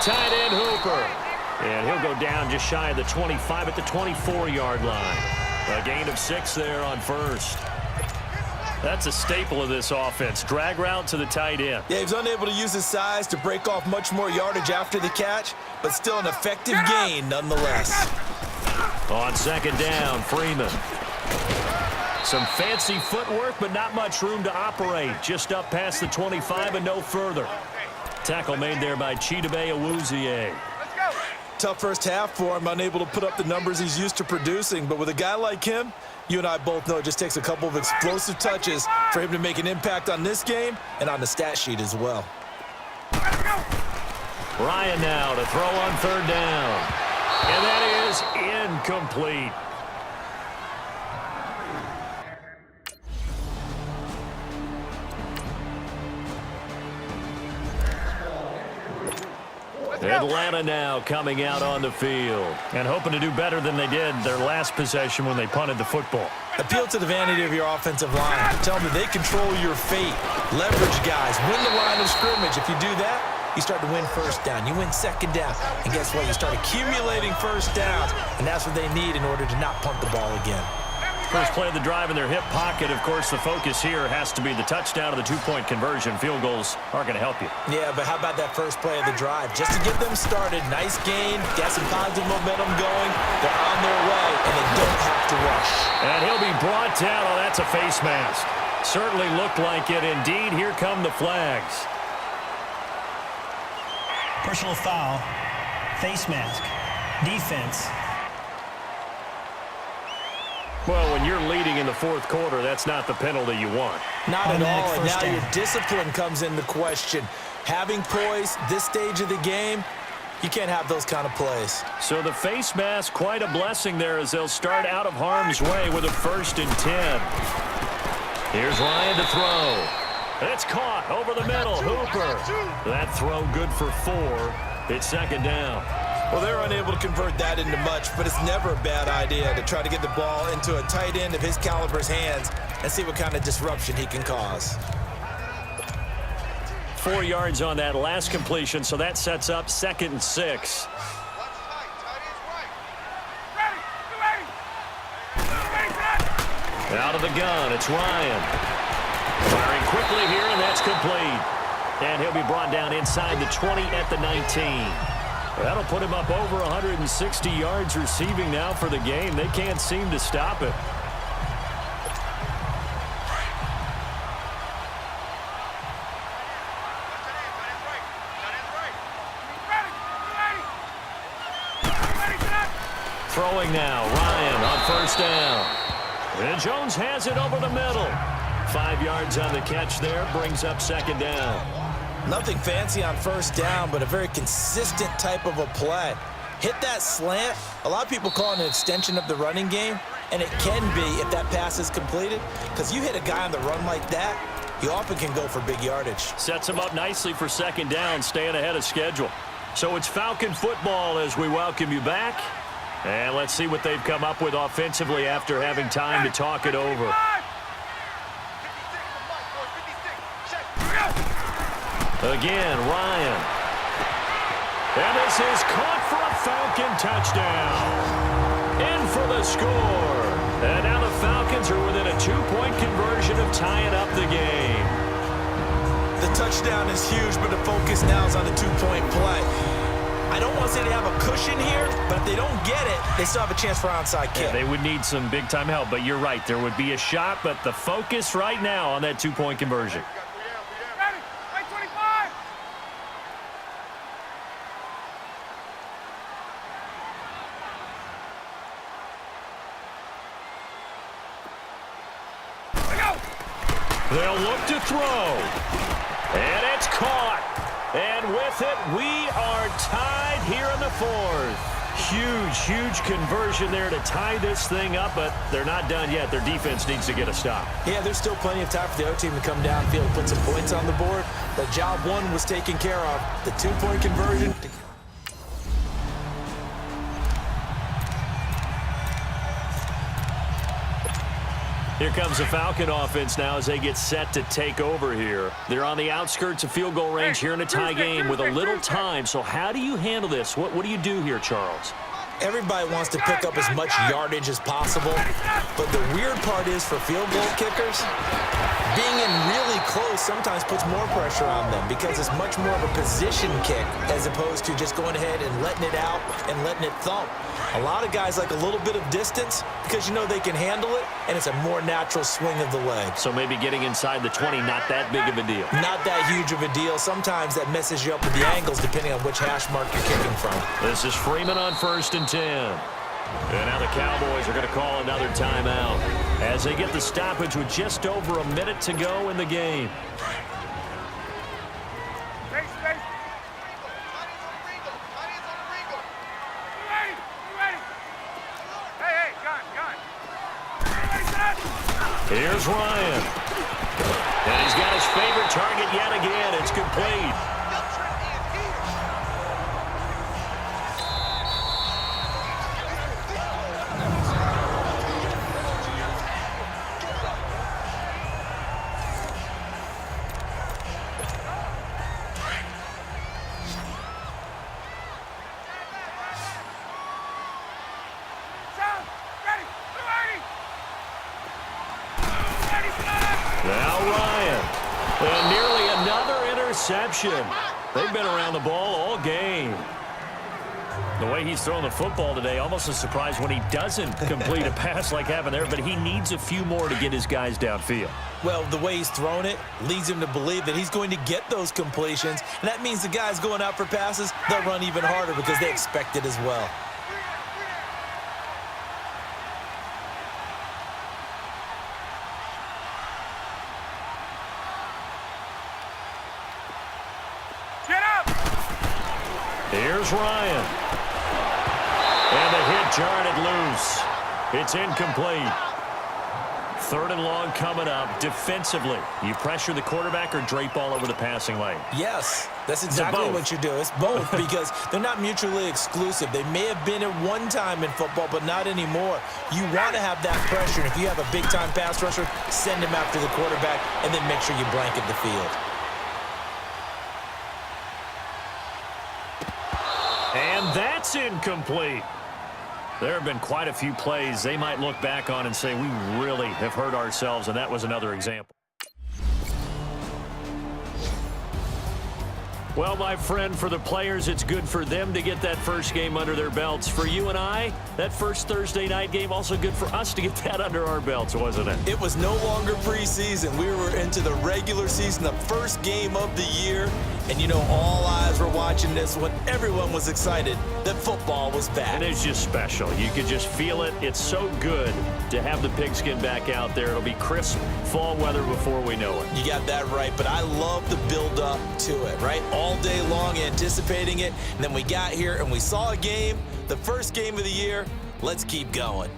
tight end Hooper. And he'll go down just shy of the 25 at the 24-yard line. A gain of 6 there on first. That's a staple of this offense. Drag route to the tight end. Yeah, he was unable to use his size to break off much more yardage after the catch, but still an effective gain nonetheless. On second down, Freeman. Some fancy footwork, but not much room to operate. Just up past the 25 and no further. Tackle made there by Chidobe Awuzie. Tough first half for him, unable to put up the numbers he's used to producing. But with a guy like him, you and I both know it just takes a couple of explosive touches for him to make an impact on this game and on the stat sheet as well. Ryan now to throw on third down. And that is incomplete. Atlanta now coming out on the field and hoping to do better than they did their last possession when they punted the football. Appeal to the vanity of your offensive line. Tell them that they control your fate. Leverage guys. Win the line of scrimmage. If you do that, you start to win first down. You win second down. And guess what? You start accumulating first downs. And that's what they need in order to not punt the ball again. First play of the drive in their hip pocket. Of course, the focus here has to be the touchdown of the two-point conversion. Field goals aren't going to help you. Yeah, but how about that first play of the drive? Just to get them started. Nice gain. Got some positive momentum going. They're on their way, and they don't have to rush. And he'll be brought down. Oh, that's a face mask. Certainly looked like it. Indeed, here come the flags. Personal foul. Face mask. Defense. Well, when you're leading in the fourth quarter, that's not the penalty you want. Not at all, and now down. your discipline comes into question. Having poise this stage of the game, you can't have those kind of plays. So the face mask, quite a blessing there as they'll start out of harm's way with a 1st and 10. Here's Ryan to throw. It's caught over the middle. Hooper. That throw good for 4. It's second down. Well, they're unable to convert that into much, but it's never a bad idea to try to get the ball into a tight end of his caliber's hands and see what kind of disruption he can cause. 4 yards on that last completion, so that sets up 2nd and 6. Out of the gun, it's Ryan. Firing quickly here, and that's complete. And he'll be brought down inside the 20 at the 19. That'll put him up over 160 yards receiving now for the game. They can't seem to stop it. Throwing now, Ryan on 1st down. And Jones has it over the middle. 5 yards on the catch there, brings up 2nd down. Nothing fancy on 1st down, but a very consistent type of a play. Hit that slant. A lot of people call it an extension of the running game, and it can be if that pass is completed, because you hit a guy on the run like that, you often can go for big yardage. Sets him up nicely for 2nd down, staying ahead of schedule. So it's Falcon football as we welcome you back. And let's see what they've come up with offensively after having time to talk it over. Again, Ryan. And this is caught for a Falcon touchdown. In for the score. And now the Falcons are within a 2-point conversion of tying up the game. The touchdown is huge, but the focus now is on the 2-point play. I don't want to say they have a cushion here, but if they don't get it, they still have a chance for onside kick. Yeah, they would need some big-time help, but you're right. There would be a shot, but the focus right now on that 2-point conversion. They'll look to throw. And it's caught. And with it, we are tied here in the 4th. Huge conversion there to tie this thing up, but they're not done yet. Their defense needs to get a stop. Yeah, there's still plenty of time for the other team to come downfield and put some points on the board. But job 1 was taken care of. The 2-point conversion. Here comes the Falcon offense now as they get set to take over here. They're on the outskirts of field goal range here in a tie game with a little time. So how do you handle this? What do you do here, Charles? Everybody wants to pick up as much yardage as possible, but the weird part is for field goal kickers, being in really close sometimes puts more pressure on them because it's much more of a position kick as opposed to just going ahead and letting it out and letting it thump. A lot of guys like a little bit of distance because you know they can handle it, and it's a more natural swing of the leg. So maybe getting inside the 20, not that big of a deal. Not that huge of a deal. Sometimes that messes you up with the angles depending on which hash mark you're kicking from. This is Freeman on 1st and 10. And now the Cowboys are going to call another timeout as they get the stoppage with just over a minute to go in the game. Here's Ryan. And he's got his favorite target yet again. It's complete. Now Ryan. And nearly another interception. They've been around the ball all game. The way he's throwing the football today, almost a surprise when he doesn't complete a pass like happened there, but he needs a few more to get his guys downfield. Well, the way he's thrown it leads him to believe that he's going to get those completions, and that means the guys going out for passes, they'll run even harder because they expect it as well. Here's Ryan. And the hit jarred it loose. It's incomplete. 3rd and long coming up. Defensively, you pressure the quarterback or drape all over the passing lane? Yes, that's exactly what you do. It's both because they're not mutually exclusive. They may have been at one time in football, but not anymore. You want to have that pressure. And if you have a big-time pass rusher, send him after the quarterback and then make sure you blanket the field. And that's incomplete. There have been quite a few plays they might look back on and say, we really have hurt ourselves, and that was another example. Well, my friend, for the players, it's good for them to get that first game under their belts. For you and I, that first Thursday night game, also good for us to get that under our belts, wasn't it? It was no longer preseason. We were into the regular season, the first game of the year. And, you know, all eyes were watching this when everyone was excited that football was back. And it's just special. You could just feel it. It's so good to have the pigskin back out there. It'll be crisp fall weather before we know it. You got that right, but I love the build-up to it, right? All day long anticipating it, and then we got here and we saw a game, the first game of the year. Let's keep going.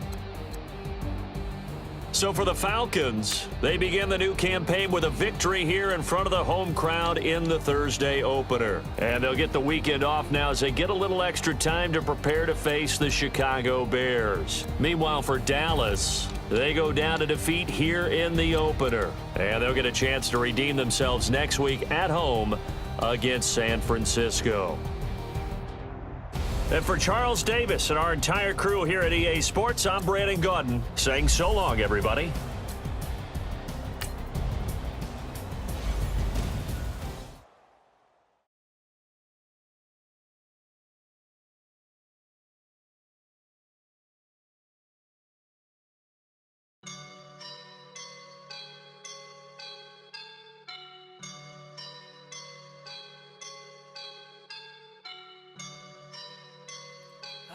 So for the Falcons, they begin the new campaign with a victory here in front of the home crowd in the Thursday opener. And they'll get the weekend off now as they get a little extra time to prepare to face the Chicago Bears. Meanwhile, for Dallas, they go down to defeat here in the opener. And they'll get a chance to redeem themselves next week at home against San Francisco. And for Charles Davis and our entire crew here at EA Sports, I'm Brandon Gaudin saying so long, everybody.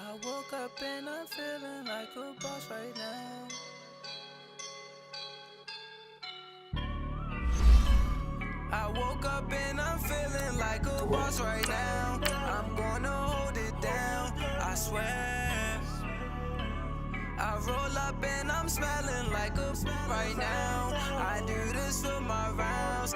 I woke up and I'm feeling like a boss right now. I woke up and I'm feeling like a boss right now. I'm gonna hold it down, I swear. I roll up and I'm smelling like a right now. I do this for my rounds.